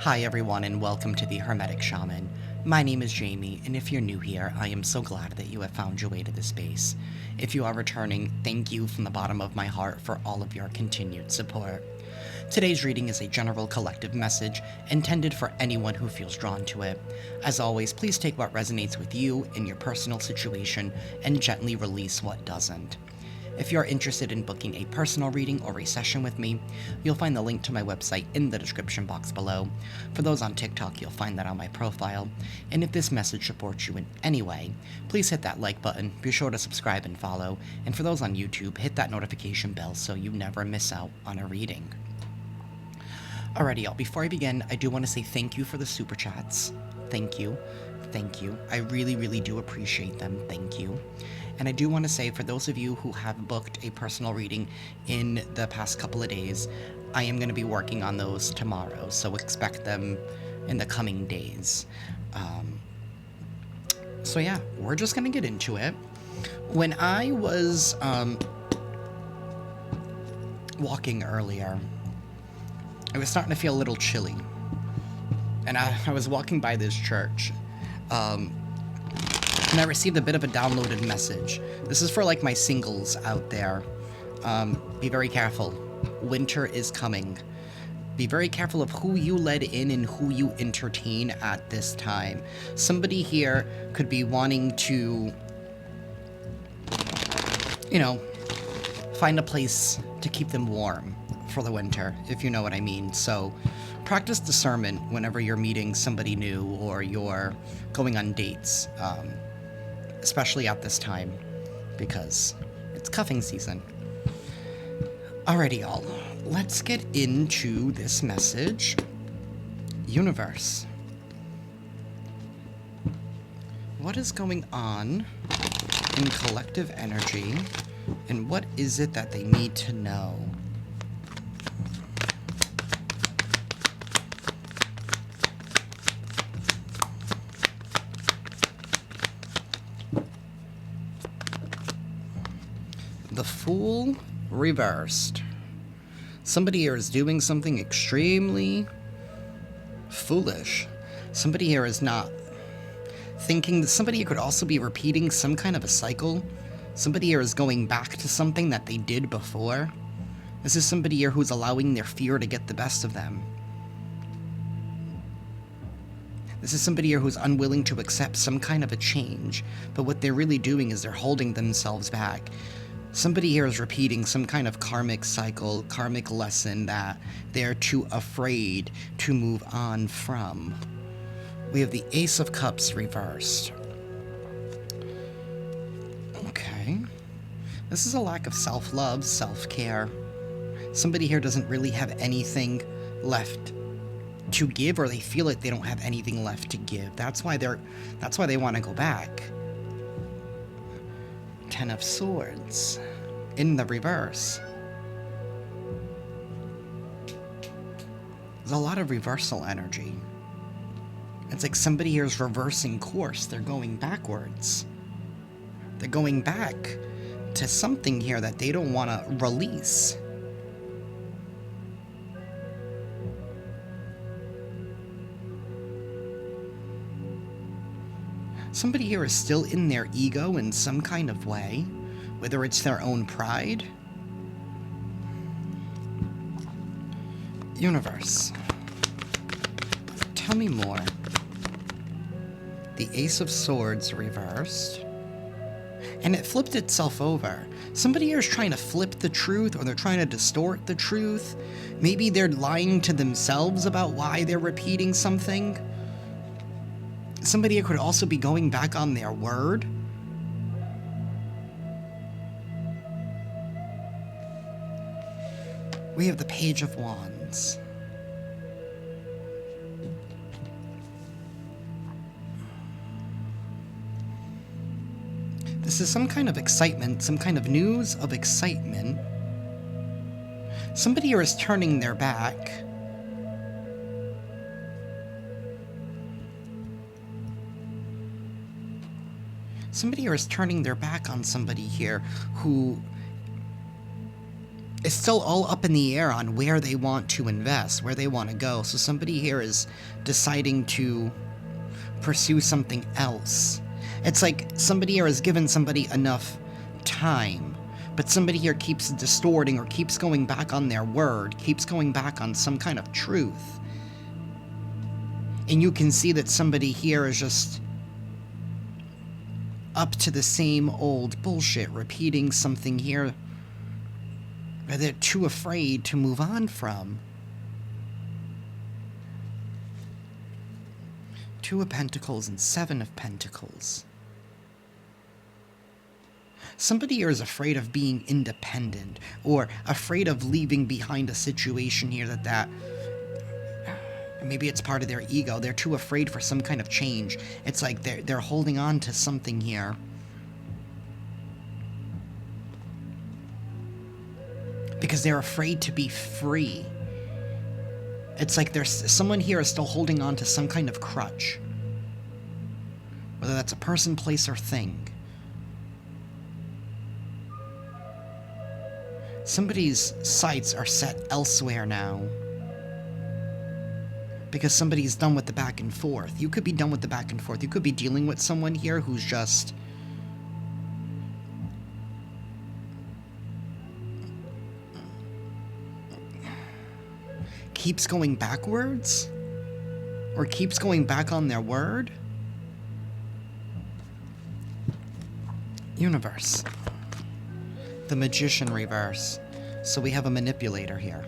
Hi everyone and welcome to the Hermetic Shaman. My name is Jayme, and if you're new here, I am so glad that you have found your way to this space. If you are returning, thank you from the bottom of my heart for all of your continued support. Today's reading is a general collective message intended for anyone who feels drawn to it. As always, please take what resonates with you in your personal situation and gently release what doesn't. If you're interested in booking a personal reading or a session with me, you'll find the link to my website in the description box below. For those on TikTok, you'll find that on my profile. And if this message supports you in any way, please hit that like button, be sure to subscribe and follow, and for those on YouTube, hit that notification bell so you never miss out on a reading. Alrighty y'all, before I begin, I do want to say thank you for the super chats. Thank you. Thank you. I really do appreciate them. Thank you. And I do want to say, for those of you who have booked a personal reading in the past couple of days, I am going to be working on those tomorrow, so expect them in the coming days. So yeah, we're just going to get into it. When I was walking earlier, I was starting to feel a little chilly. And I was walking by this church. And I received a bit of a downloaded message. This is for like my singles out there. Be very careful. Winter is coming. Be very careful of who you let in and who you entertain at this time. Somebody here could be wanting to, you know, find a place to keep them warm for the winter, if you know what I mean. So practice discernment whenever you're meeting somebody new or you're going on dates. Especially at this time, because it's cuffing season. Alrighty, y'all. Let's get into this message. Universe. What is going on in collective energy, and what is it that they need to know? The Fool reversed. Somebody here is doing something extremely foolish. Somebody here is not thinking. Somebody here could also be repeating some kind of a cycle. Somebody here is going back to something that they did before. This is somebody here who's allowing their fear to get the best of them. This is somebody here who's unwilling to accept some kind of a change, but what they're really doing is they're holding themselves back. Somebody here is repeating some kind of karmic cycle, karmic lesson that they're too afraid to move on from. We have the Ace of Cups reversed. Okay. This is a lack of self-love, self-care. Somebody here doesn't really have anything left to give, or they feel like they don't have anything left to give. That's why they want to go back. Ten of Swords in the reverse. There's a lot of reversal energy. It's like somebody here is reversing course. They're going backwards. They're going back to something here that they don't want to release. Somebody here is still in their ego in some kind of way, whether it's their own pride. Universe. Tell me more. The Ace of Swords reversed. And it flipped itself over. Somebody here is trying to flip the truth, or they're trying to distort the truth. Maybe they're lying to themselves about why they're repeating something. Somebody could also be going back on their word. We have the Page of Wands. This is some kind of excitement, some kind of news of excitement. Somebody here is turning their back. Somebody here is turning their back on somebody here who it's still all up in the air on where they want to invest, where they want to go. So somebody here is deciding to pursue something else. It's like somebody here has given somebody enough time, but somebody here keeps distorting or keeps going back on their word, keeps going back on some kind of truth. And you can see that somebody here is just up to the same old bullshit, repeating something here that they're too afraid to move on from. Two of Pentacles and Seven of Pentacles. Somebody here is afraid of being independent, or afraid of leaving behind a situation here that maybe it's part of their ego. They're too afraid for some kind of change. It's like they're holding on to something here. Because they're afraid to be free. It's like there's someone here is still holding on to some kind of crutch. Whether that's a person, place, or thing. Somebody's sights are set elsewhere now. Because somebody's done with the back and forth. You could be done with the back and forth. You could be dealing with someone here who's just keeps going backwards, or keeps going back on their word. Universe. The Magician reverse. So we have a manipulator here.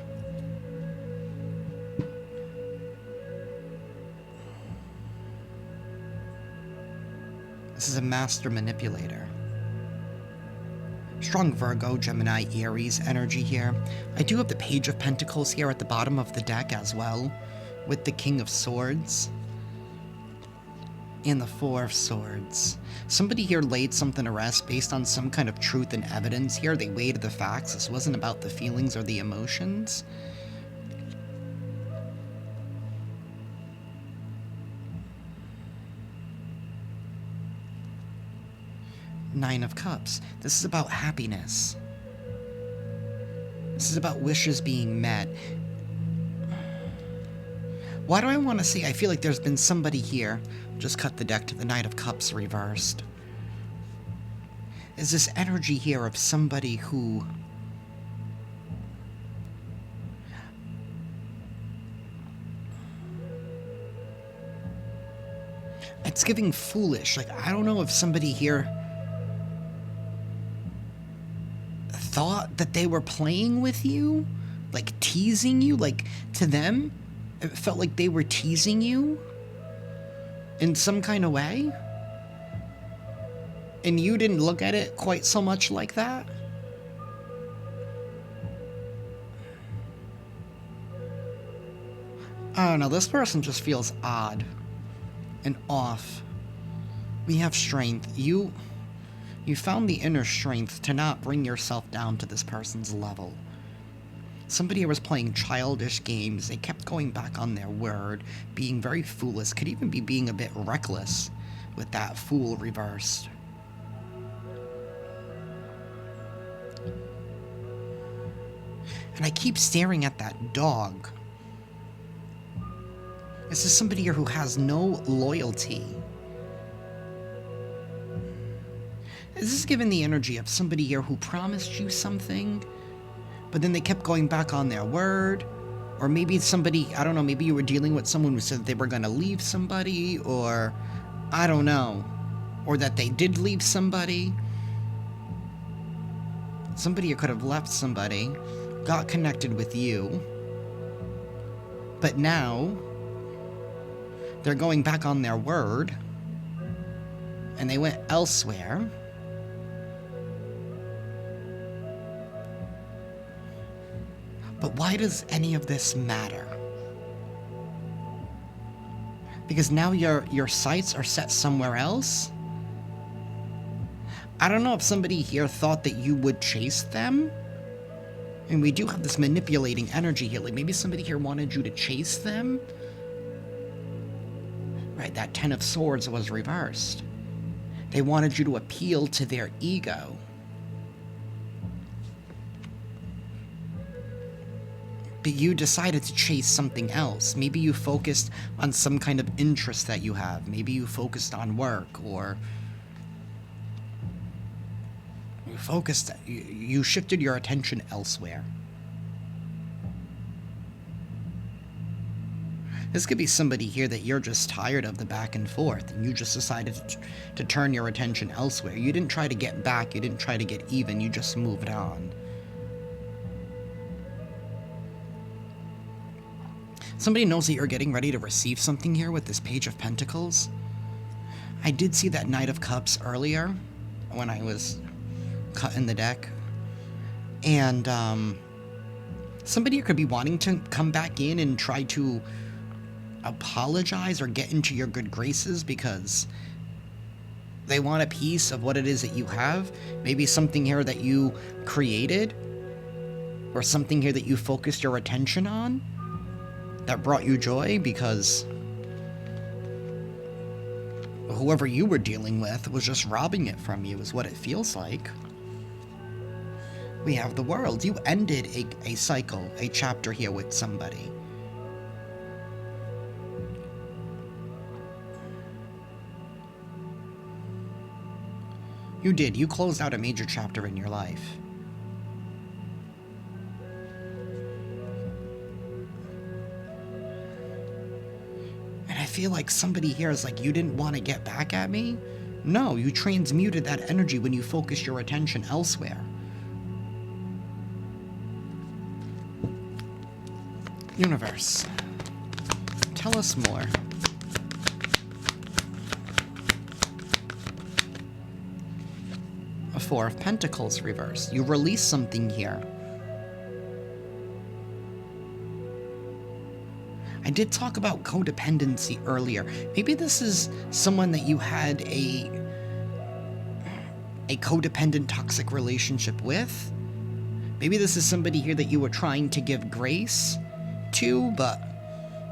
This is a master manipulator. Strong Virgo, Gemini, Aries energy here. I do have the Page of Pentacles here at the bottom of the deck as well, with the King of Swords and the Four of Swords. Somebody here laid something to rest based on some kind of truth and evidence here. They weighed the facts. This wasn't about the feelings or the emotions. Nine of Cups. This is about happiness. This is about wishes being met. Why do I want to say I feel like there's been somebody here? Just cut the deck to the Knight of Cups reversed. Is this energy here of somebody who it's giving foolish. Like, I don't know if somebody here thought that they were playing with you, like teasing you, like to them it felt like they were teasing you in some kind of way, and you didn't look at it quite so much like that. I don't know, this person just feels odd and off. We have strength. You found the inner strength to not bring yourself down to this person's level. Somebody was playing childish games. They kept going back on their word, being very foolish, could even be being a bit reckless with that Fool reversed. And I keep staring at that dog. This is somebody here who has no loyalty. This is given the energy of somebody here who promised you something, but then they kept going back on their word. Or maybe it's somebody, I don't know, maybe you were dealing with someone who said they were going to leave somebody, or I don't know. Or that they did leave somebody. Somebody here could have left somebody, got connected with you, but now they're going back on their word, and they went elsewhere. But why does any of this matter? Because now your sights are set somewhere else? I don't know if somebody here thought that you would chase them. And we do have this manipulating energy here. Like maybe somebody here wanted you to chase them. Right, that Ten of Swords was reversed. They wanted you to appeal to their ego. But you decided to chase something else. Maybe you focused on some kind of interest that you have. Maybe you focused on work, or you shifted your attention elsewhere. This could be somebody here that you're just tired of the back and forth, and you just decided to turn your attention elsewhere. You didn't try to get back, you didn't try to get even, you just moved on. Somebody knows that you're getting ready to receive something here with this Page of Pentacles. I did see that Knight of Cups earlier when I was cutting the deck. And somebody could be wanting to come back in and try to apologize or get into your good graces because they want a piece of what it is that you have. Maybe something here that you created, or something here that you focused your attention on that brought you joy, because whoever you were dealing with was just robbing it from you, is what it feels like. We have the World. You ended a cycle, a chapter here with somebody. You did. You closed out a major chapter in your life. And I feel like somebody here is like, you didn't want to get back at me? No, you transmuted that energy when you focused your attention elsewhere. Universe, tell us more. A Four of Pentacles reversed. You release something here. I did talk about codependency earlier. Maybe this is someone that you had a codependent toxic relationship with. Maybe this is somebody here that you were trying to give grace to, but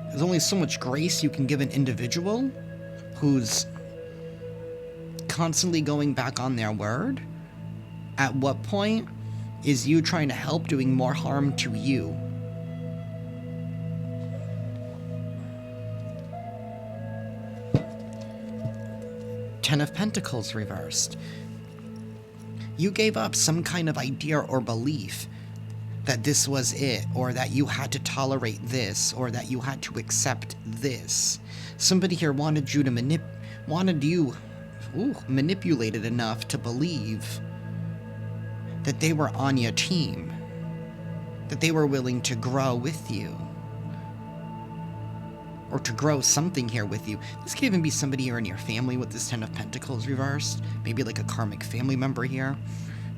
there's only so much grace you can give an individual who's constantly going back on their word. At what point is you trying to help doing more harm to you? Ten of Pentacles reversed. You gave up some kind of idea or belief that this was it, or that you had to tolerate this, or that you had to accept this. Somebody here wanted you to manipulated enough to believe that they were on your team, that they were willing to grow with you, or to grow something here with you. This could even be somebody here in your family with this Ten of Pentacles reversed. Maybe like a karmic family member here,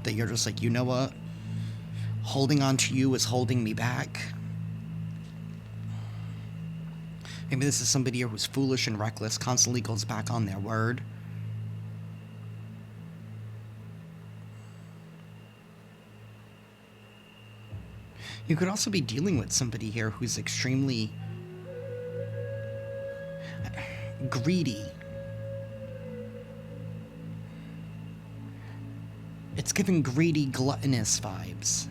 that you're just like, you know what? Holding on to you is holding me back. Maybe this is somebody here who's foolish and reckless, constantly goes back on their word. You could also be dealing with somebody here who's extremely greedy. It's giving greedy, gluttonous vibes.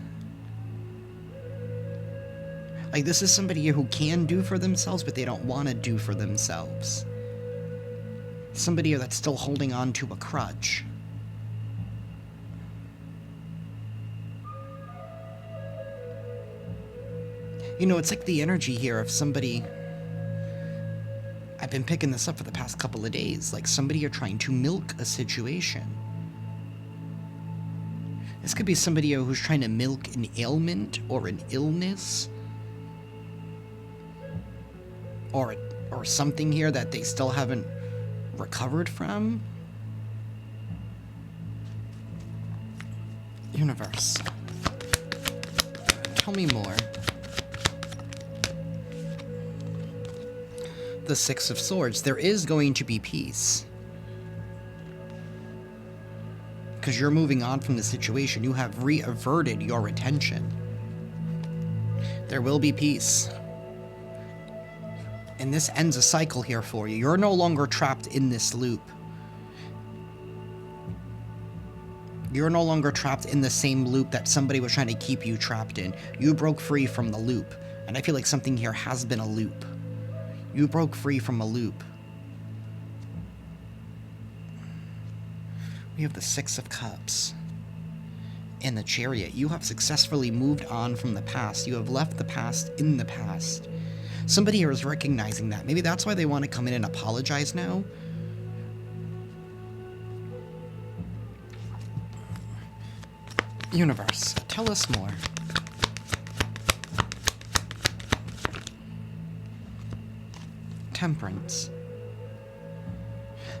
Like, this is somebody here who can do for themselves, but they don't want to do for themselves. Somebody here that's still holding on to a crutch. You know, it's like the energy here of somebody... I've been picking this up for the past couple of days. Like, somebody here trying to milk a situation. This could be somebody who's trying to milk an ailment or an illness. Or something here that they still haven't recovered from. Universe, tell me more. The Six of Swords. There is going to be peace. Because you're moving on from the situation. You have re-averted your attention. There will be peace. And this ends a cycle here for you. You're no longer trapped in this loop. You're no longer trapped in the same loop that somebody was trying to keep you trapped in. You broke free from the loop And I feel like something here has been a loop. You broke free from a loop. We have the Six of Cups. And the Chariot. You have successfully moved on from the past. You have left the past in the past. Somebody here is recognizing that. Maybe that's why they want to come in and apologize now. Universe, tell us more. Temperance.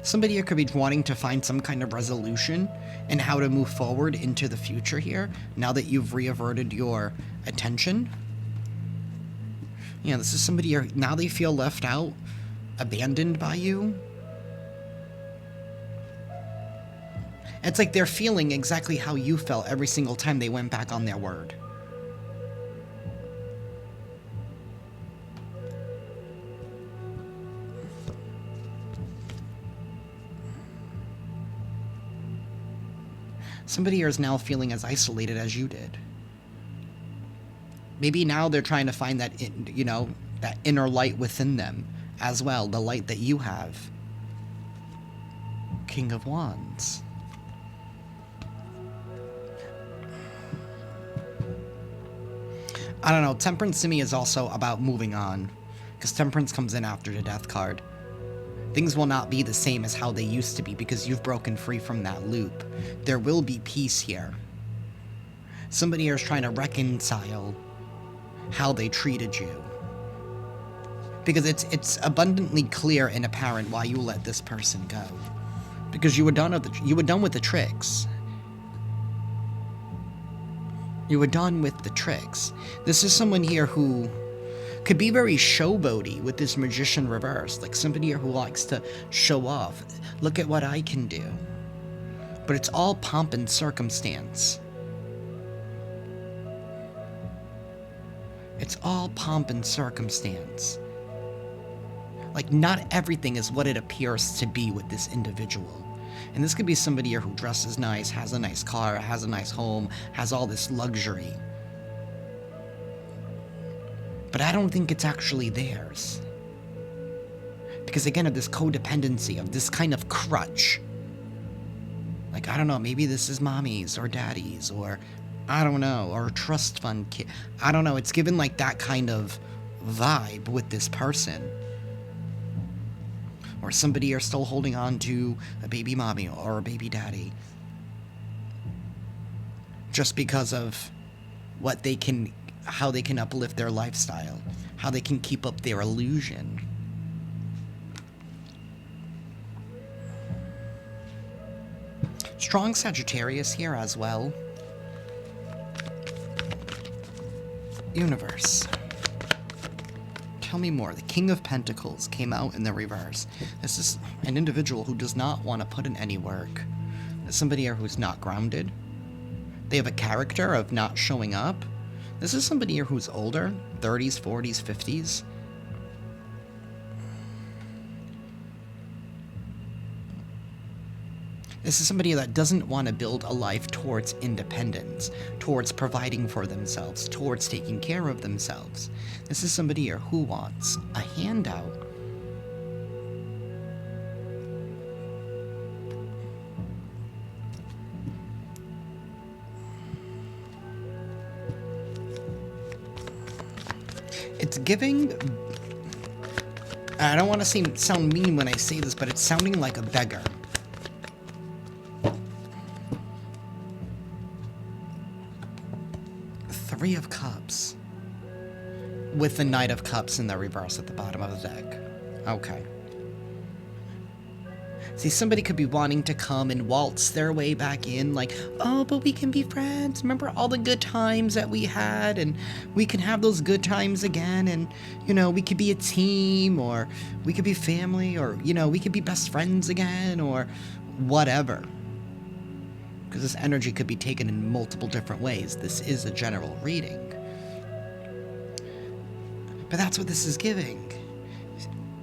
Somebody here could be wanting to find some kind of resolution and how to move forward into the future here, now that you've reaverted your attention. Yeah, this is somebody here, now they feel left out, abandoned by you. It's like they're feeling exactly how you felt every single time they went back on their word. Somebody here is now feeling as isolated as you did. Maybe now they're trying to find that, you know, that inner light within them as well, the light that you have. King of Wands. I don't know, Temperance to me is also about moving on, because Temperance comes in after the Death card. Things will not be the same as how they used to be because you've broken free from that loop. There will be peace here. Somebody here is trying to reconcile how they treated you. Because it's abundantly clear and apparent why you let this person go. Because you were done with the tricks. You were done with the tricks. This is someone here who could be very showboaty with this Magician reverse. Like somebody here who likes to show off. Look at what I can do. But it's all pomp and circumstance. It's all pomp and circumstance. Like, not everything is what it appears to be with this individual. And this could be somebody here who dresses nice, has a nice car, has a nice home, has all this luxury. But I don't think it's actually theirs. Because again, of this codependency, of this kind of crutch. Like, I don't know, maybe this is mommy's or daddy's, or I don't know, or a trust fund kid. I don't know, it's given like that kind of vibe with this person. Or somebody are still holding on to a baby mommy or a baby daddy. Just because of what they can, how they can uplift their lifestyle. How they can keep up their illusion. Strong Sagittarius here as well. Universe. Tell me more. The King of Pentacles came out in the reverse. This is an individual who does not want to put in any work. There's somebody here who's not grounded. They have a character of not showing up. This is somebody here who's older, 30s, 40s, 50s. This is somebody that doesn't want to build a life towards independence, towards providing for themselves, towards taking care of themselves. This is somebody here who wants a handout. It's giving... I don't want to sound mean when I say this, but it's sounding like a beggar. Three of Cups. With the Knight of Cups in the reverse at the bottom of the deck. Okay. See, somebody could be wanting to come and waltz their way back in, like, oh, but we can be friends. Remember all the good times that we had, and we can have those good times again, and, you know, we could be a team, or we could be family, or, you know, we could be best friends again, or whatever. Because this energy could be taken in multiple different ways. This is a general reading. But that's what this is giving.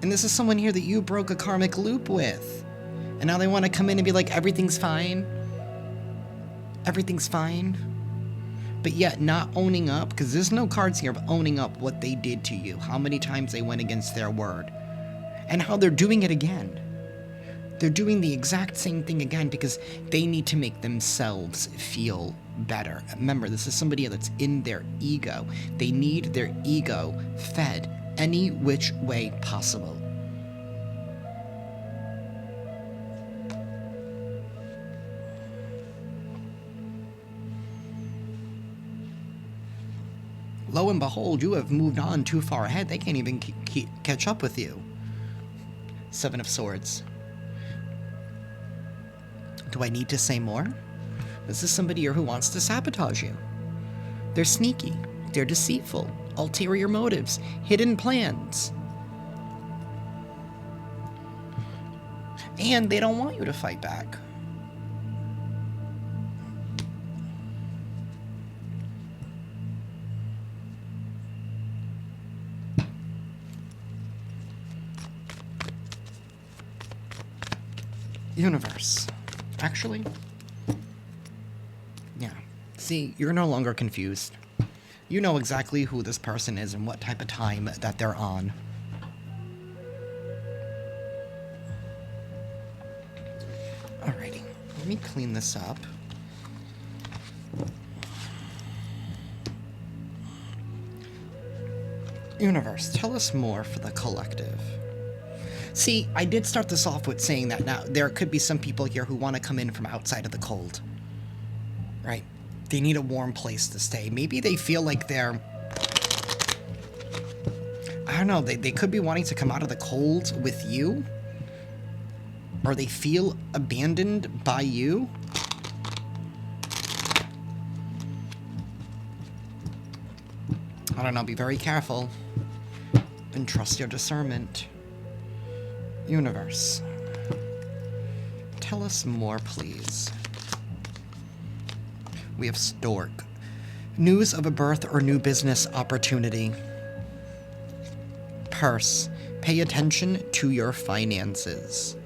And this is someone here that you broke a karmic loop with. And now they want to come in and be like, everything's fine. Everything's fine. but yet not owning up, because there's no cards here of owning up what they did to you, how many times they went against their word, and how they're doing it again. They're doing the exact same thing again because they need to make themselves feel better. Remember, this is somebody that's in their ego. They need their ego fed any which way possible. Lo and behold, you have moved on too far ahead. They can't even catch up with you. Seven of Swords. Do I need to say more? This is somebody here who wants to sabotage you. They're sneaky. They're deceitful. Ulterior motives. Hidden plans. And they don't want you to fight back. Universe. Actually, yeah. See, you're no longer confused. You know exactly who this person is and what type of time that they're on. Alrighty, let me clean this up. Universe, tell us more for the collective. See, I did start this off with saying that now there could be some people here who want to come in from outside of the cold. Right? They need a warm place to stay. Maybe they feel like they're... I don't know, they could be wanting to come out of the cold with you. Or they feel abandoned by you. I don't know, be very careful. And trust your discernment. Universe. Tell us more, please. We have Stork. News of a birth or new business opportunity. Purse. Pay attention to your finances.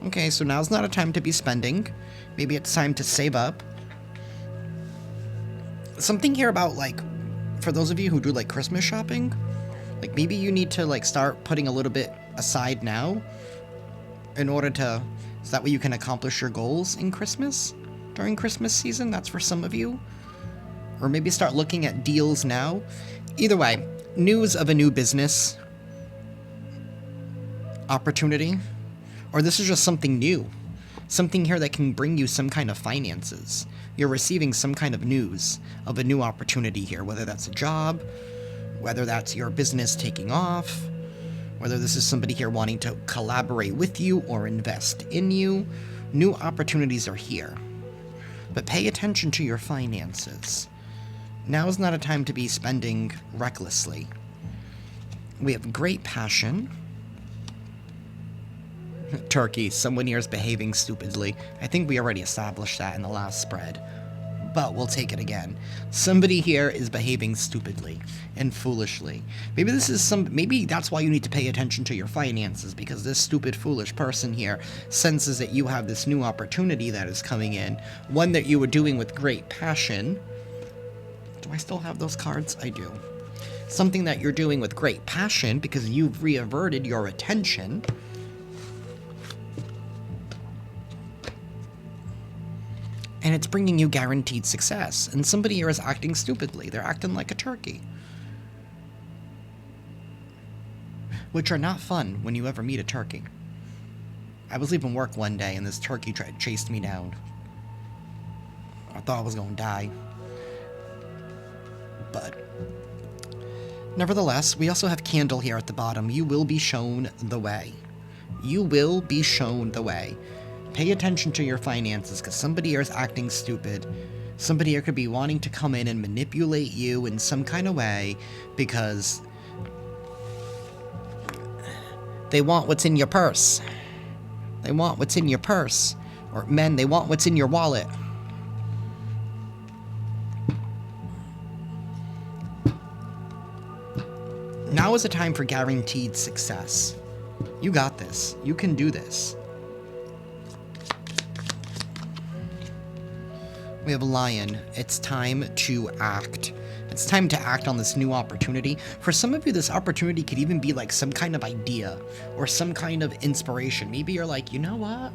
Okay, so now's not a time to be spending. Maybe it's time to save up. Something here about, like, for those of you who do, like, Christmas shopping, like, maybe you need to, like, start putting a little bit aside now in order to, so that way you can accomplish your goals in Christmas, during Christmas season. That's for some of you. Or maybe start looking at deals now. Either way, news of a new business opportunity, or this is just something new. Something here that can bring you some kind of finances. You're receiving some kind of news of a new opportunity here, whether that's a job, whether that's your business taking off, whether this is somebody here wanting to collaborate with you or invest in you. New opportunities are here. But pay attention to your finances. Now is not a time to be spending recklessly. We have great passion. Turkey, someone here is behaving stupidly. I think we already established that in the last spread. But we'll take it again. Somebody here is behaving stupidly and foolishly. Maybe maybe that's why you need to pay attention to your finances, because this stupid, foolish person here senses that you have this new opportunity that is coming in, one that you were doing with great passion. Do I still have those cards? I do. Something that you're doing with great passion because you've reaverted your attention. And it's bringing you guaranteed success. And somebody here is acting stupidly. They're acting like a turkey. Which are not fun when you ever meet a turkey. I was leaving work one day and this turkey chased me down. I thought I was going to die. But nevertheless, we also have Candle here at the bottom. You will be shown the way. You will be shown the way. Pay attention to your finances, because somebody here is acting stupid. Somebody here could be wanting to come in and manipulate you in some kind of way because they want what's in your purse. They want what's in your purse. Or men, they want what's in your wallet. Now is a time for guaranteed success. You got this. You can do this. We have Lion. It's time to act. It's time to act on this new opportunity. For some of you, this opportunity could even be like some kind of idea or some kind of inspiration. Maybe you're like, you know what?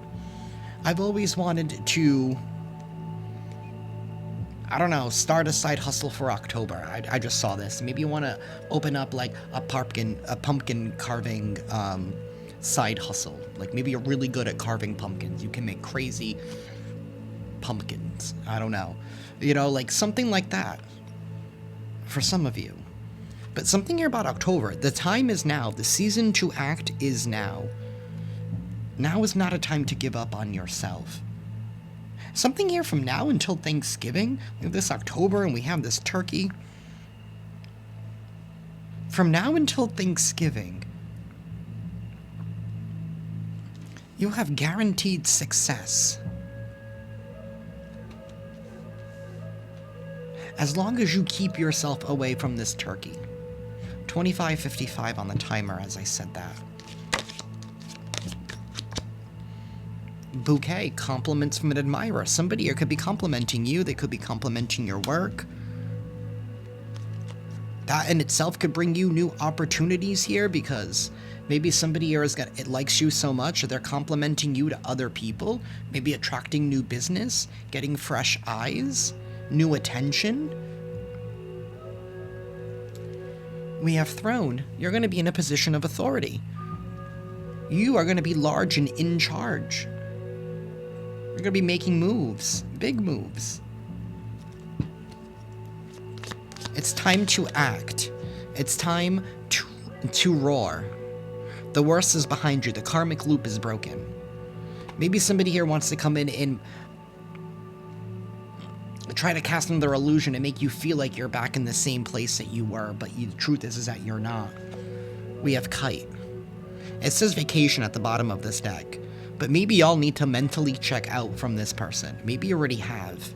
I've always wanted to, I don't know, start a side hustle for October. I just saw this. Maybe you want to open up like a pumpkin carving side hustle. Like maybe you're really good at carving pumpkins. You can make crazy pumpkins. I don't know. You know, like something like that for some of you. But something here about October. The time is now. The season to act is now. Now is not a time to give up on yourself. Something here from now until Thanksgiving. We have this October and we have this turkey. From now until Thanksgiving, you have guaranteed success. As long as you keep yourself away from this turkey. 25:55 on the timer as I said that. Bouquet, compliments from an admirer. Somebody here could be complimenting you. They could be complimenting your work. That in itself could bring you new opportunities here because maybe somebody here it likes you so much they're complimenting you to other people. Maybe attracting new business, getting fresh eyes, new attention. We have Throne. You're going to be in a position of authority. You are going to be large and in charge. You're going to be making moves, big moves. It's time to act. It's time to roar. The worst is behind you. The karmic loop is broken. Maybe somebody here wants to come in and try to cast another illusion and make you feel like you're back in the same place that you were, but the truth is that you're not. We have Kite. It says vacation at the bottom of this deck, but maybe y'all need to mentally check out from this person. Maybe you already have.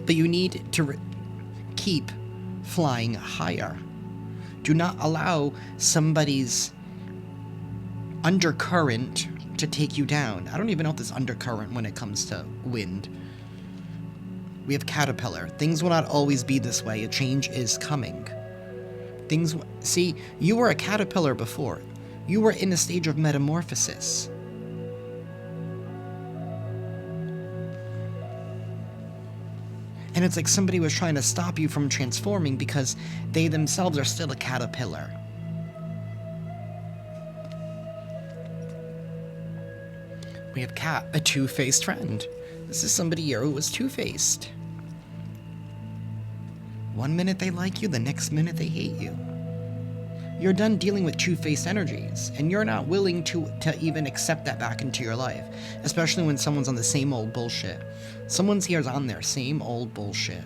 But you need to keep flying higher. Do not allow somebody's undercurrent to take you down. I don't even know if there's undercurrent when it comes to wind. We have Caterpillar. Things will not always be this way. A change is coming. See, you were a caterpillar before. You were in a stage of metamorphosis. And it's like somebody was trying to stop you from transforming because they themselves are still a caterpillar. We have Cat, a two-faced friend. This is somebody here who was two-faced. One minute they like you, the next minute they hate you. You're done dealing with two-faced energies, and you're not willing to even accept that back into your life, especially when someone's on the same old bullshit. Someone's here is on their same old bullshit.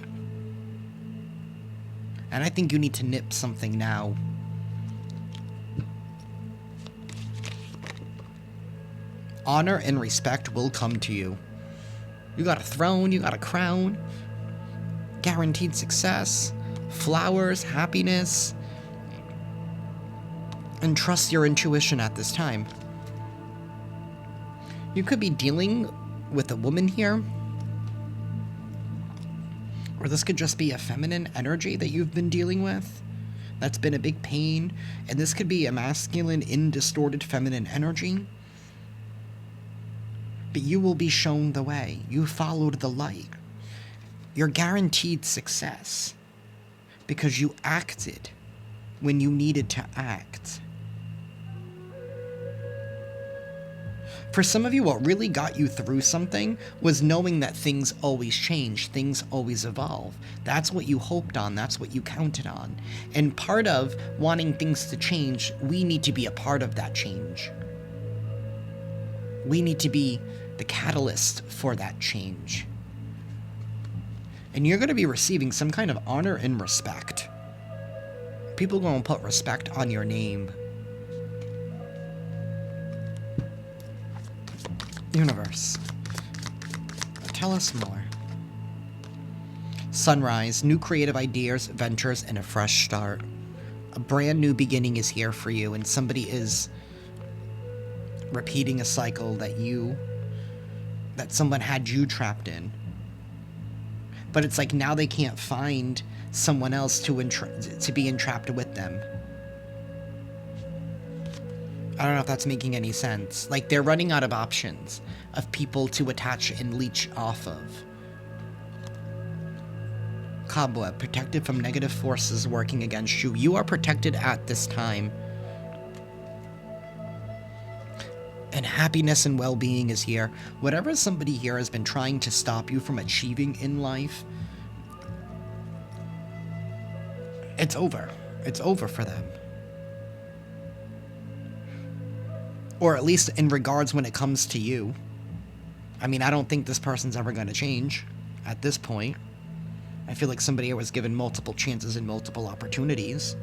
And I think you need to nip something now. Honor and respect will come to you. You got a throne, you got a crown, guaranteed success, flowers, happiness, and trust your intuition at this time. You could be dealing with a woman here, or this could just be a feminine energy that you've been dealing with that's been a big pain, and this could be a masculine in distorted feminine energy. But you will be shown the way. You followed the light. You're guaranteed success because you acted when you needed to act. For some of you, what really got you through something was knowing that things always change, things always evolve. That's what you hoped on, that's what you counted on. And part of wanting things to change, we need to be a part of that change. We need to be the catalyst for that change. And you're going to be receiving some kind of honor and respect. People are going to put respect on your name. Universe, tell us more. Sunrise, new creative ideas, ventures, and a fresh start. A brand new beginning is here for you, and somebody is repeating a cycle that someone had you trapped in. But it's like now they can't find someone else to be entrapped with them. I don't know if that's making any sense. Like, they're running out of options of people to attach and leech off of. Cobweb, protected from negative forces working against you. You are protected at this time. And happiness and well-being is here. Whatever somebody here has been trying to stop you from achieving in life, it's over. It's over for them. Or at least in regards when it comes to you. I mean, I don't think this person's ever going to change at this point. I feel like somebody here was given multiple chances and multiple opportunities.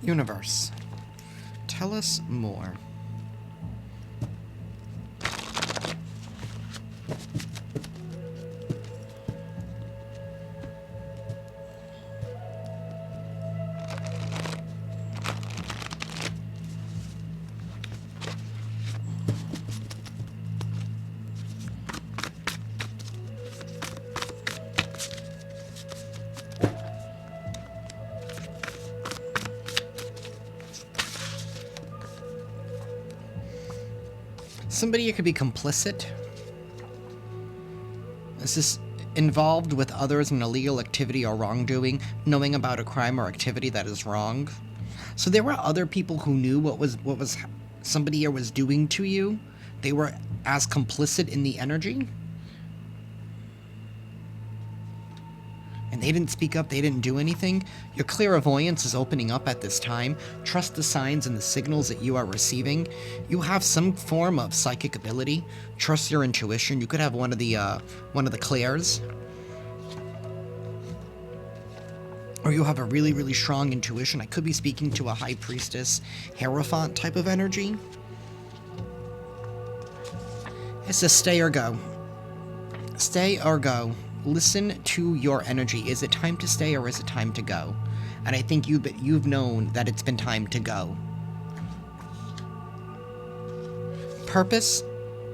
Universe, tell us more. Somebody could be complicit. Is this involved with others in illegal activity or wrongdoing, knowing about a crime or activity that is wrong? So there were other people who knew what was somebody here was doing to you. They were as complicit in the energy. And they didn't speak up, they didn't do anything. Your clairvoyance is opening up at this time. Trust the signs and the signals that you are receiving. You have some form of psychic ability. Trust your intuition. You could have one of the clairs. Or you have a really, really strong intuition. I could be speaking to a high priestess, Hierophant type of energy. It's a stay or go. Stay or go. Listen to your energy. Is it time to stay or is it time to go? And I think you've known that it's been time to go. Purpose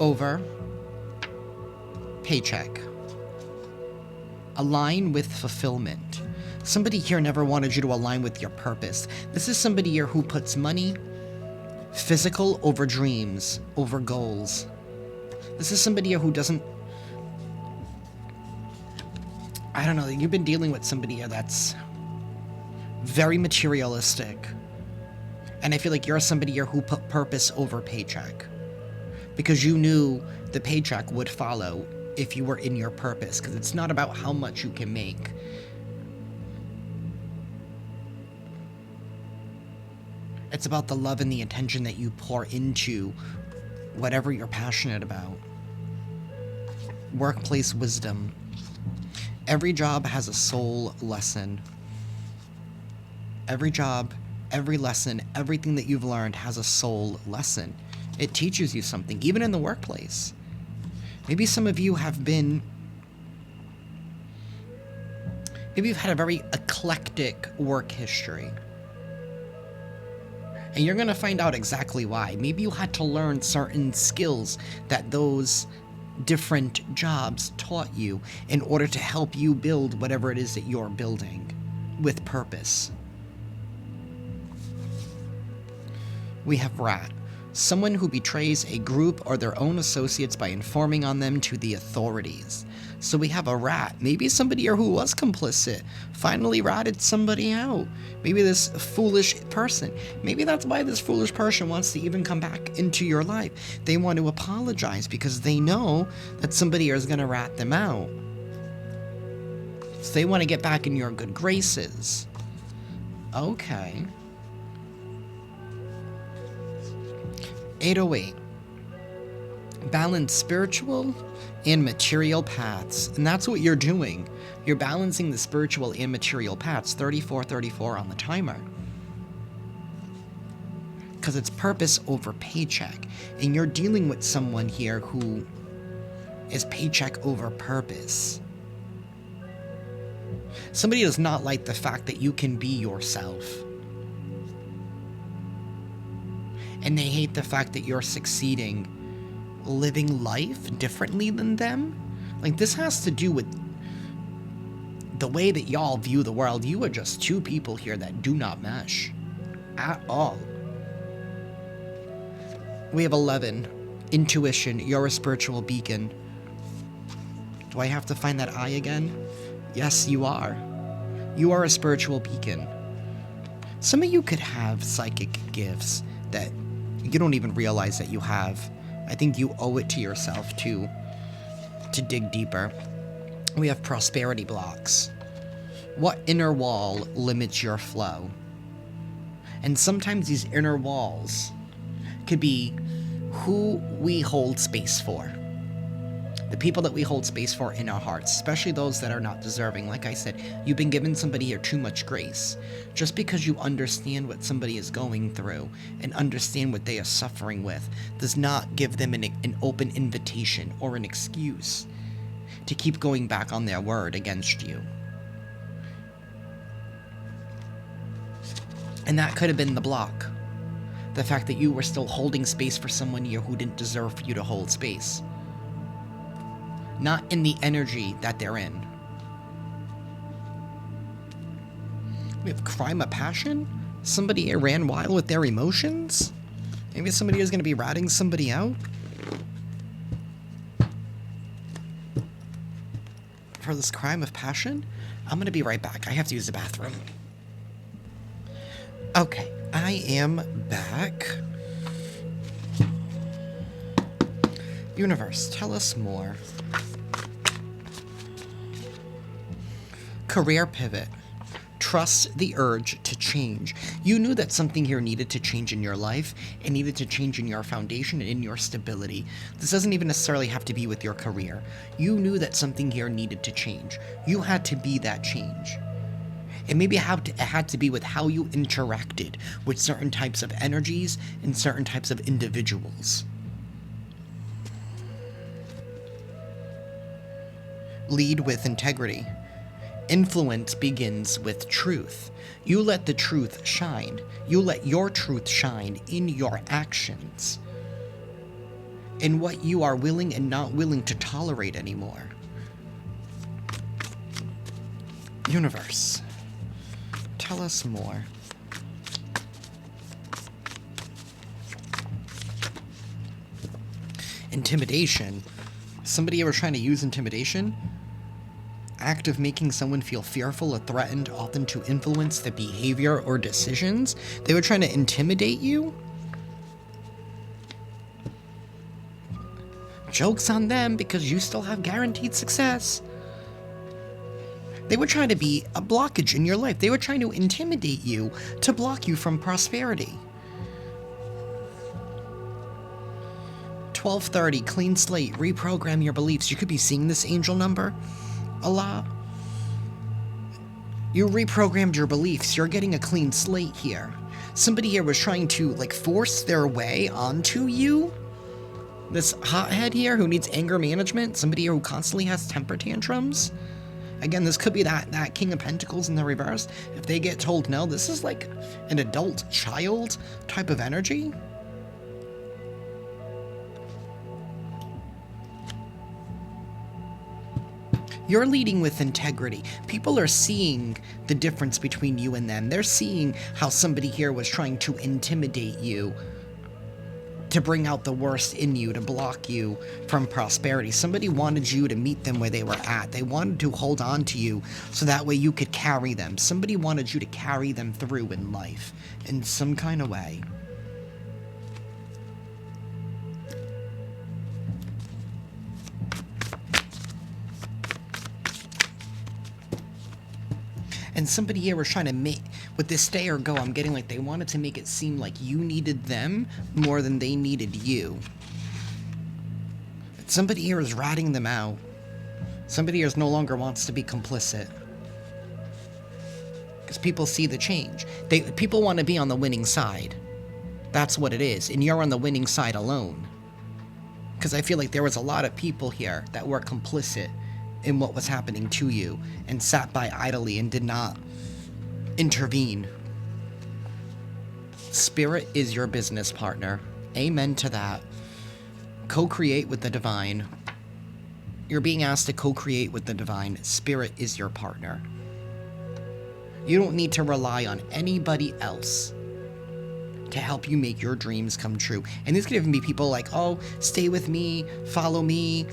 over paycheck. Align with fulfillment. Somebody here never wanted you to align with your purpose. This is somebody here who puts money, physical over dreams, over goals. This is somebody here who doesn't... I don't know, you've been dealing with somebody here that's very materialistic. And I feel like you're somebody here who put purpose over paycheck. Because you knew the paycheck would follow if you were in your purpose. Because it's not about how much you can make. It's about the love and the attention that you pour into whatever you're passionate about. Workplace wisdom. Every job has a soul lesson. Every job, every lesson, everything that you've learned has a soul lesson. It teaches you something, even in the workplace. Maybe some of you have been... Maybe you've had a very eclectic work history. And you're going to find out exactly why. Maybe you had to learn certain skills that those different jobs taught you in order to help you build whatever it is that you're building with purpose. We have rat. Someone who betrays a group or their own associates by informing on them to the authorities. So we have a rat. Maybe somebody here who was complicit finally ratted somebody out. Maybe this foolish person. Maybe that's why this foolish person wants to even come back into your life. They want to apologize because they know that somebody here is going to rat them out. So they want to get back in your good graces. Okay. 808. Balance spiritual and material paths. And that's what you're doing. You're balancing the spiritual and material paths. 3434 on the timer. Because it's purpose over paycheck. And you're dealing with someone here who is paycheck over purpose. Somebody does not like the fact that you can be yourself. And they hate the fact that you're succeeding, living life differently than them. Like, this has to do with the way that y'all view the world. You are just two people here that do not mesh at all. We have 11. Intuition, you're a spiritual beacon. Do I have to find that I again? Yes, you are. You are a spiritual beacon. Some of you could have psychic gifts that you don't even realize that you have. I think you owe it to yourself to dig deeper. We have prosperity blocks. What inner wall limits your flow? And sometimes these inner walls could be who we hold space for. The people that we hold space for in our hearts, especially those that are not deserving. Like I said, you've been giving somebody here too much grace. Just because you understand what somebody is going through and understand what they are suffering with does not give them an open invitation or an excuse to keep going back on their word against you. And that could have been the block. The fact that you were still holding space for someone here who didn't deserve for you to hold space. Not in the energy that they're in. We have crime of passion? Somebody here ran wild with their emotions? Maybe somebody is going to be ratting somebody out? For this crime of passion? I'm going to be right back. I have to use the bathroom. Okay, I am back. Universe, tell us more. Career pivot. Trust the urge to change. You knew that something here needed to change in your life. It needed to change in your foundation and in your stability. This doesn't even necessarily have to be with your career. You knew that something here needed to change. You had to be that change. And maybe it had to be with how you interacted with certain types of energies and certain types of individuals. Lead with integrity. Influence begins with truth. You let the truth shine. You let your truth shine in your actions. In what you are willing and not willing to tolerate anymore. Universe, tell us more. Intimidation. Somebody ever trying to use intimidation? Act of making someone feel fearful or threatened, often to influence the behavior or decisions. They were trying to intimidate you? Joke's on them, because you still have guaranteed success. They were trying to be a blockage in your life. They were trying to intimidate you to block you from prosperity. 1230, clean slate, reprogram your beliefs. You could be seeing this angel number a lot. You reprogrammed your beliefs. You're getting a clean slate here. Somebody here was trying to, like, force their way onto you. This hothead here who needs anger management. Somebody here who constantly has temper tantrums. Again, this could be that King of Pentacles in the reverse. If they get told no, this is like an adult child type of energy. You're leading with integrity. People are seeing the difference between you and them. They're seeing how somebody here was trying to intimidate you, to bring out the worst in you, to block you from prosperity. Somebody wanted you to meet them where they were at. They wanted to hold on to you so that way you could carry them. Somebody wanted you to carry them through in life in some kind of way. And somebody here was trying to make, with this stay or go, I'm getting like they wanted to make it seem like you needed them more than they needed you. Somebody here is ratting them out. Somebody here no longer wants to be complicit. Because people see the change. People want to be on the winning side. That's what it is. And you're on the winning side alone. Because I feel like there was a lot of people here that were complicit in what was happening to you and sat by idly and did not intervene. Spirit is your business partner. Amen to that. Co-create with the divine. You're being asked to co-create with the divine. Spirit is your partner. You don't need to rely on anybody else to help you make your dreams come true. And this could even be people like, oh, stay with me, follow me.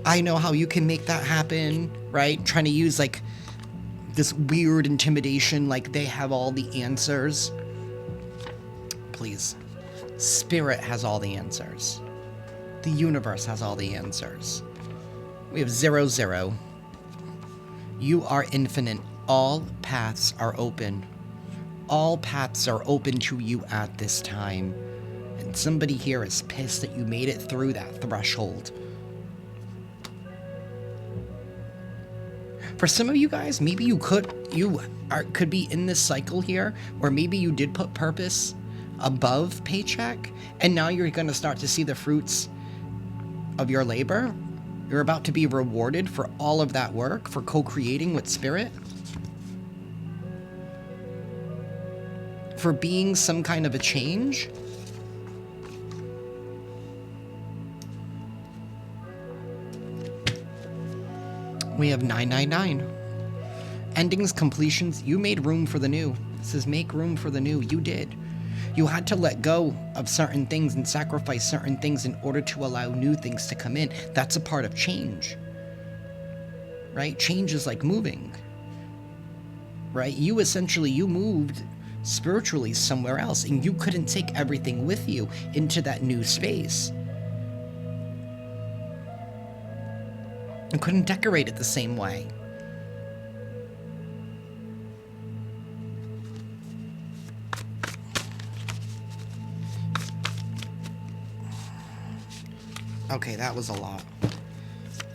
I know how you can make that happen, right? Trying to use like this weird intimidation, like they have all the answers. Please. Spirit has all the answers. The universe has all the answers. We have 0, 0. You are infinite. All paths are open. All paths are open to you at this time. And somebody here is pissed that you made it through that threshold. For some of you guys, maybe you could be in this cycle here, where maybe you did put purpose above paycheck, and now you're going to start to see the fruits of your labor. You're about to be rewarded for all of that work, for co-creating with spirit, for being some kind of a change. We have 999. Endings, completions. You made room for the new. This is make room for the new. You did. You had to let go of certain things and sacrifice certain things in order to allow new things to come in. That's a part of change, right? Change is like moving, right? You moved spiritually somewhere else, and you couldn't take everything with you into that new space. And couldn't decorate it the same way. Okay, that was a lot.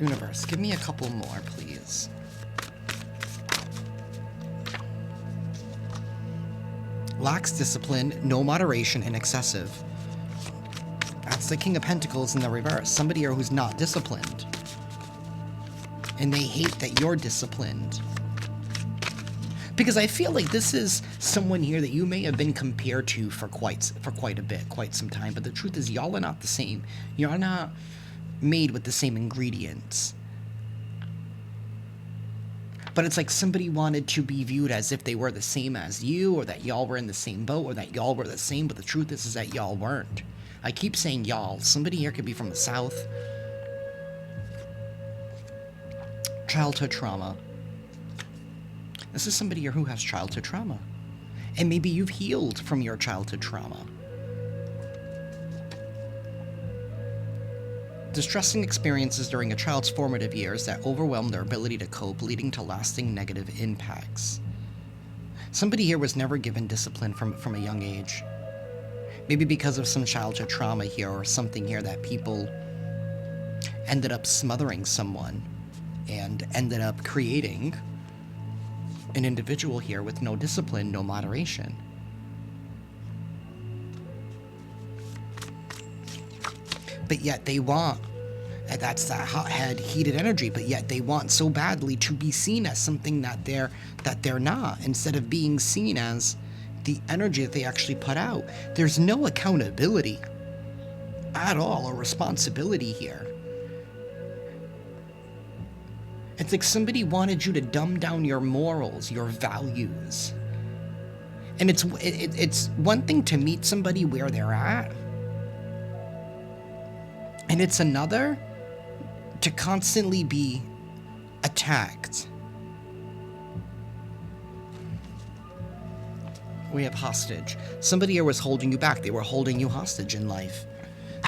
Universe, give me a couple more, please. Lacks discipline, no moderation, and excessive. That's the King of Pentacles in the reverse. Somebody here who's not disciplined. And they hate that you're disciplined. Because I feel like this is someone here that you may have been compared to for quite a bit, quite some time. But the truth is, y'all are not the same. You're not made with the same ingredients. But it's like somebody wanted to be viewed as if they were the same as you, or that y'all were in the same boat, or that y'all were the same. But the truth is that y'all weren't. I keep saying y'all. Somebody here could be from the South. Childhood trauma. This is somebody here who has childhood trauma. And maybe you've healed from your childhood trauma. Distressing experiences during a child's formative years that overwhelm their ability to cope, leading to lasting negative impacts. Somebody here was never given discipline from a young age. Maybe because of some childhood trauma here, or something here that people ended up smothering someone and ended up creating an individual here with no discipline, no moderation. But yet they want, and that's that hothead, heated energy, but yet they want so badly to be seen as something that they're not, instead of being seen as the energy that they actually put out. There's no accountability at all, or responsibility here. It's like somebody wanted you to dumb down your morals, your values. And it's one thing to meet somebody where they're at, and it's another to constantly be attacked. We have hostage. Somebody here was holding you back. They were holding you hostage in life.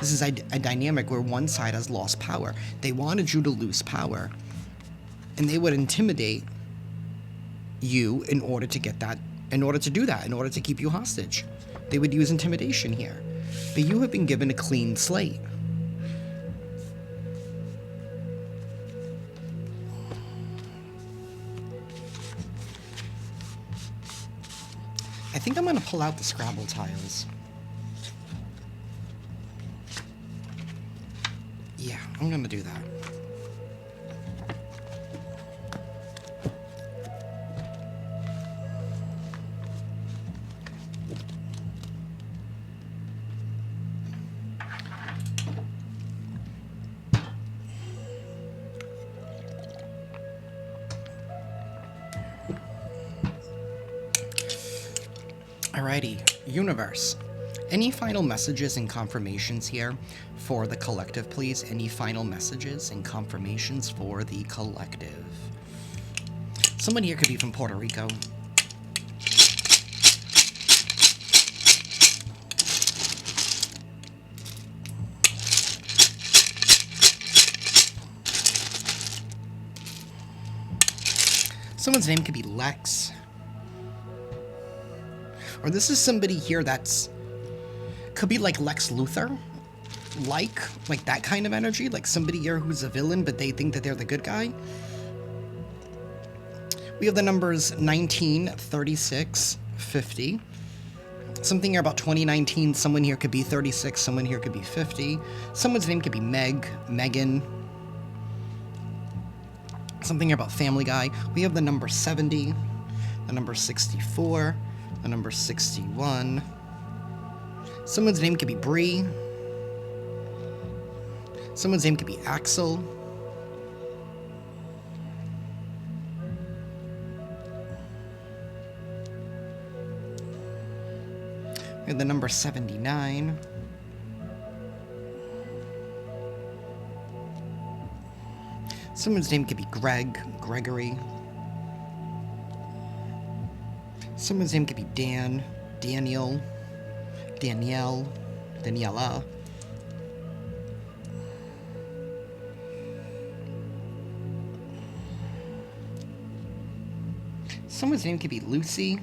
This is a dynamic where one side has lost power. They wanted you to lose power. And they would intimidate you in order to get that, in order to do that, in order to keep you hostage. They would use intimidation here. But you have been given a clean slate. I think I'm going to pull out the Scrabble tiles. Yeah, I'm going to do that. Alrighty, universe. Any final messages and confirmations here for the collective, please? Any final messages and confirmations for the collective? Someone here could be from Puerto Rico. Someone's name could be Lex. Or this is somebody here that's... could be like Lex Luthor. Like that kind of energy. Like somebody here who's a villain, but they think that they're the good guy. We have the numbers 19, 36, 50. Something here about 2019. Someone here could be 36. Someone here could be 50. Someone's name could be Meg, Megan. Something here about Family Guy. We have the number 70, the number 64, the number 61. Someone's name could be Bree. Someone's name could be Axel. We have the number 79. Someone's name could be Greg, Gregory. Someone's name could be Dan, Daniel, Danielle, Daniela. Someone's name could be Lucy.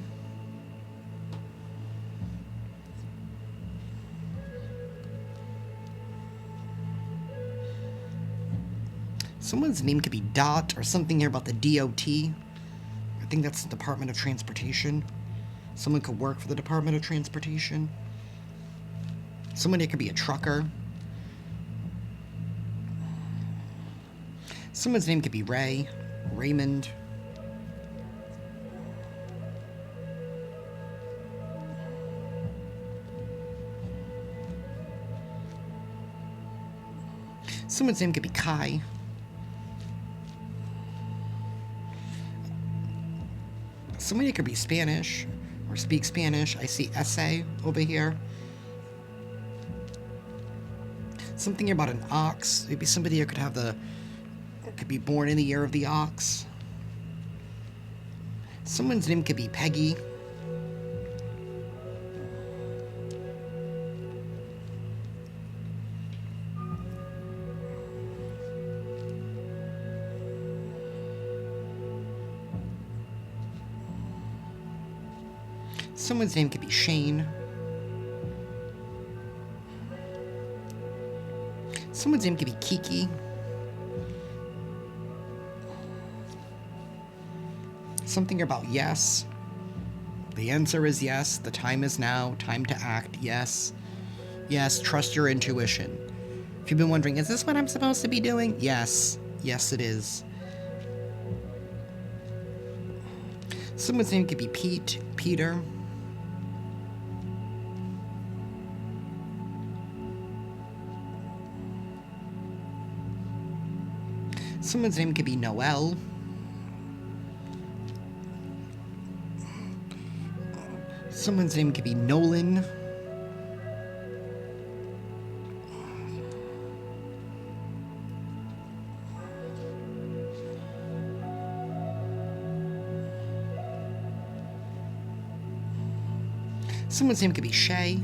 Someone's name could be Dot, or something here about the DOT. I think that's the Department of Transportation. Someone could work for the Department of Transportation. Someone here could be a trucker. Someone's name could be Ray, Raymond. Someone's name could be Kai. Somebody could be Spanish, or speak Spanish. I see essay over here. Something about an ox. Maybe somebody here could be born in the year of the ox. Someone's name could be Peggy. Someone's name could be Shane. Someone's name could be Kiki. Something about yes. The answer is yes. The time is now. Time to act. Yes. Yes, trust your intuition. If you've been wondering, is this what I'm supposed to be doing? Yes. Yes, it is. Someone's name could be Pete, Peter. Someone's name could be Noel. Someone's name could be Nolan. Someone's name could be Shay.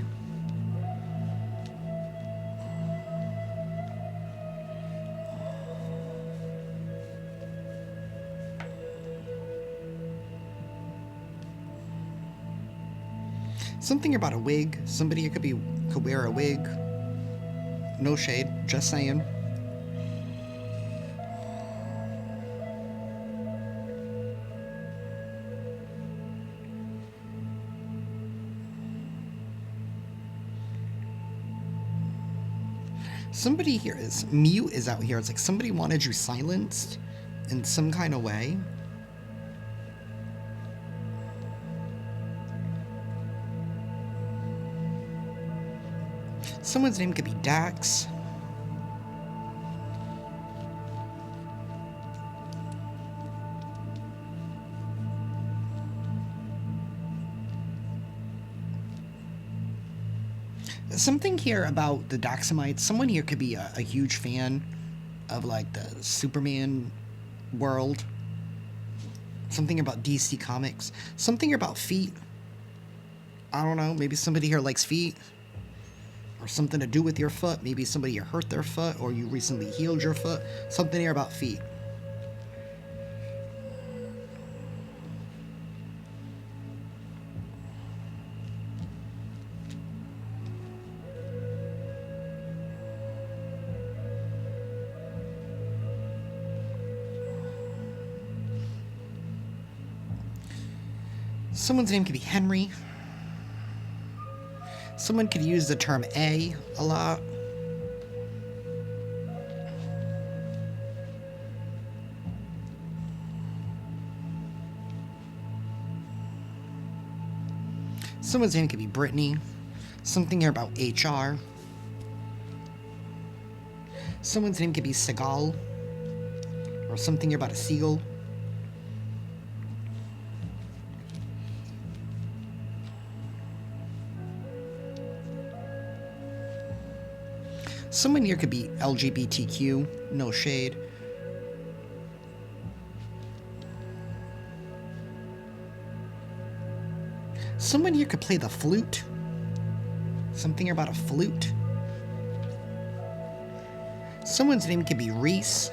Something about a wig. Somebody could wear a wig. No shade, just saying. Somebody here is mute is out here. It's like somebody wanted you silenced in some kind of way. Someone's name could be Dax. Something here about the Doxamites. Someone here could be a huge fan of like the Superman world. Something about DC Comics. Something about feet. I don't know. Maybe somebody here likes feet. Or something to do with your foot. Maybe somebody here hurt their foot, or you recently healed your foot. Something here about feet. Someone's name could be Henry. Someone could use the term a lot. Someone's name could be Brittany. Something here about HR. Someone's name could be Seagal. Or something here about a seagull. Someone here could be LGBTQ, no shade. Someone here could play the flute. Something about a flute. Someone's name could be Reese.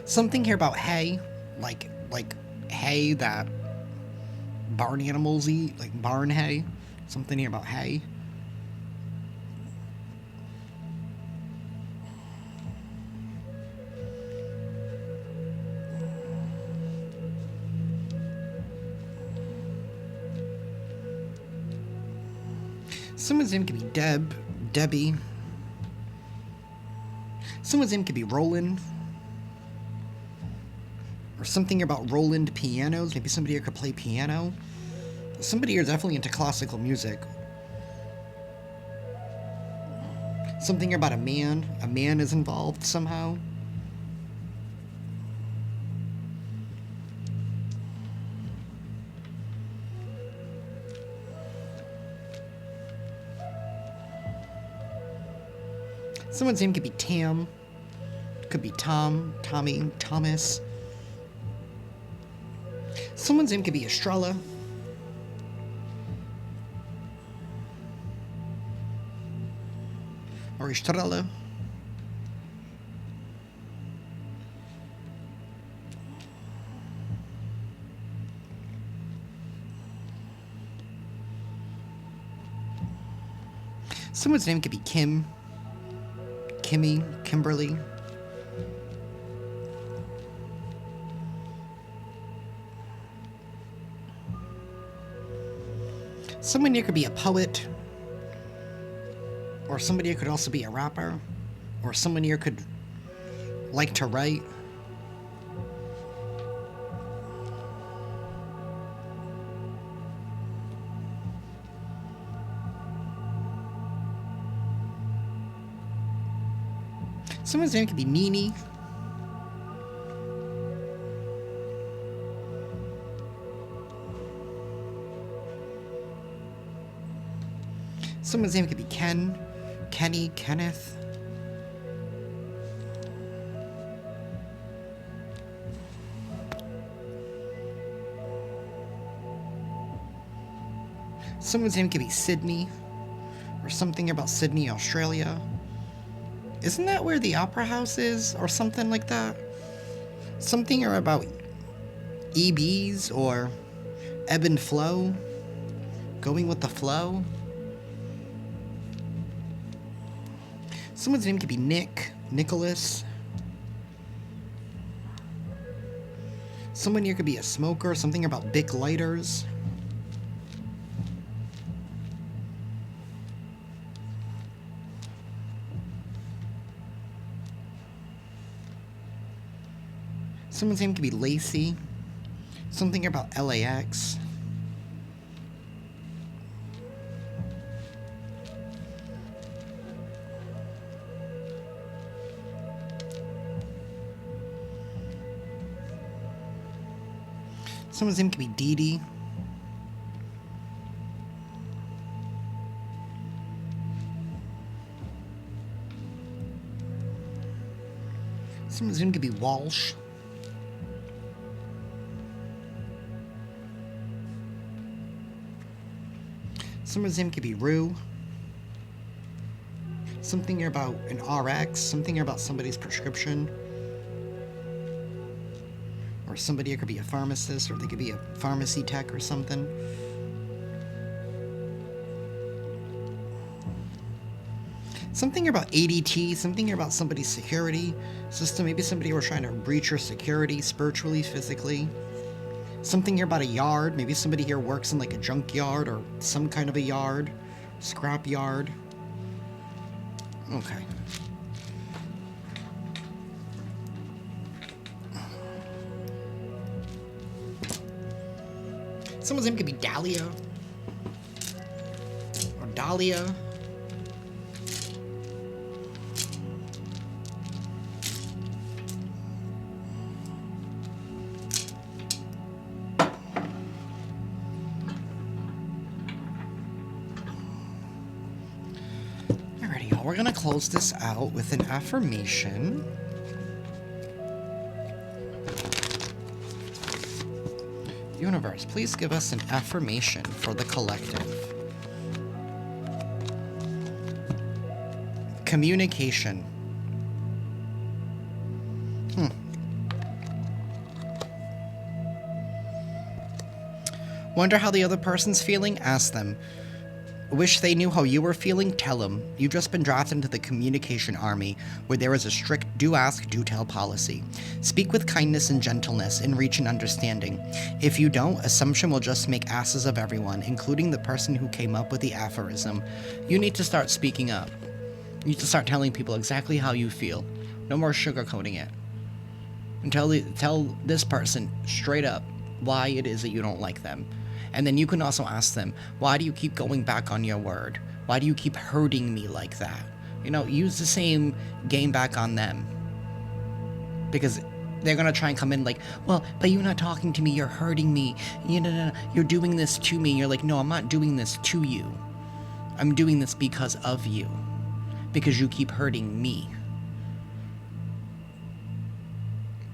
Something here about hay. Like hay that barn animals eat, like barn hay. Something here about hay. Someone's name could be Debbie. Someone's name could be Roland. Or something about Roland pianos. Maybe somebody here could play piano. Somebody here is definitely into classical music. Something about a man. A man is involved somehow. Someone's name could be Tam. Could be Tom, Tommy, Thomas. Someone's name could be Estrella. Or Estrella. Someone's name could be Kim. Kimmy, Kimberly. Someone here could be a poet, or somebody here could also be a rapper, or someone here could like to write. Someone's name could be Nini. Someone's name could be Ken, Kenny, Kenneth. Someone's name could be Sydney, or something about Sydney, Australia. Isn't that where the opera house is, or something like that? Something about EBs, or ebb and flow, going with the flow. Someone's name could be Nick, Nicholas. Someone here could be a smoker, something about Bic lighters. Someone's name could be Lacey, something about LAX. Someone's name could be Dee Dee. Someone's name could be Walsh. Someone's name could be Rue. Something about an RX. Something about somebody's prescription. Or somebody could be a pharmacist, or they could be a pharmacy tech or something. Something about ADT, something about somebody's security system. Maybe somebody were trying to breach your security spiritually, physically. Something here about a yard. Maybe somebody here works in like a junkyard or some kind of a yard. Scrap yard. Okay. Someone's name could be Dahlia. Or Dahlia. Alrighty, y'all. We're gonna close this out with an affirmation. Universe, please give us an affirmation for the collective. Communication. Wonder how the other person's feeling? Ask them. Wish they knew how you were feeling? Tell them. You've just been drafted into the communication army, where there is a strict do ask, do tell policy. Speak with kindness and gentleness and reach an understanding. If you don't, assumption will just make asses of everyone, including the person who came up with the aphorism. You need to start speaking up. You need to start telling people exactly how you feel. No more sugarcoating it. And tell this person straight up why it is that you don't like them. And then you can also ask them, why do you keep going back on your word? Why do you keep hurting me like that? You know, use the same game back on them. Because they're going to try and come in like, well, but you're not talking to me, you're hurting me. You're doing this to me. You're like, no, I'm not doing this to you. I'm doing this because of you. Because you keep hurting me.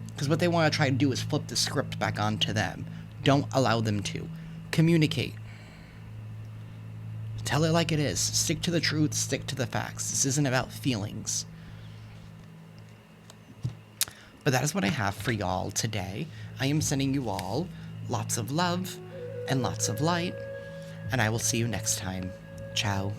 Because what they want to try to do is flip the script back onto them. Don't allow them to. Communicate. Tell it like it is. Stick to the truth, stick to the facts. This isn't about feelings. But that is what I have for y'all today. I am sending you all lots of love and lots of light, and I will see you next time. Ciao.